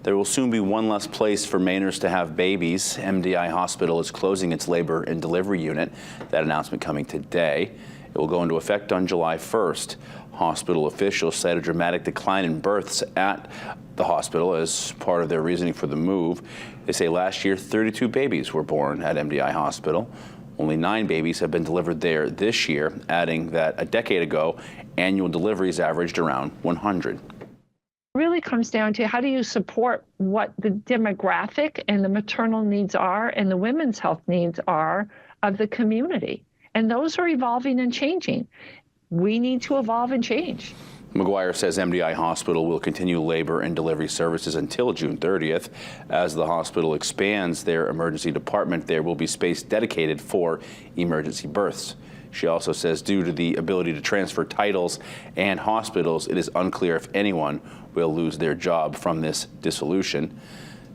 There will soon be one less place for Mainers to have babies. MDI Hospital is closing its labor and delivery unit. That announcement coming today. It will go into effect on July 1st. Hospital officials cite a dramatic decline in births at the hospital as part of their reasoning for the move. They say last year 32 babies were born at MDI Hospital. Only 9 babies have been delivered there this year, adding that a decade ago, annual deliveries averaged around 100. Really comes down to how do you support what the demographic and the maternal needs are and the women's health needs are of the community. And those are evolving and changing. We need to evolve and change. McGuire says MDI Hospital will continue labor and delivery services until June 30th. As the hospital expands their emergency department, there will be space dedicated for emergency births. She also says due to the ability to transfer titles and hospitals, it is unclear if anyone will lose their job from this dissolution.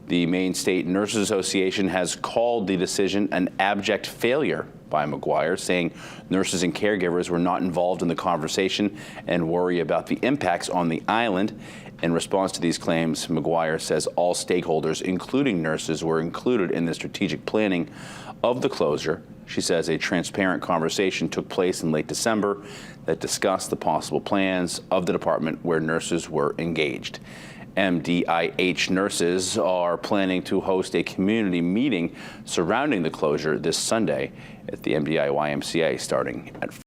The Maine State Nurses Association has called the decision an abject failure by McGuire, saying nurses and caregivers were not involved in the conversation and worry about the impacts on the island. In response to these claims, McGuire says all stakeholders, including nurses, were included in the strategic planning of the closure. She says a transparent conversation took place in late December that discussed the possible plans of the department where nurses were engaged. MDIH nurses are planning to host a community meeting surrounding the closure this Sunday at the MDI YMCA starting at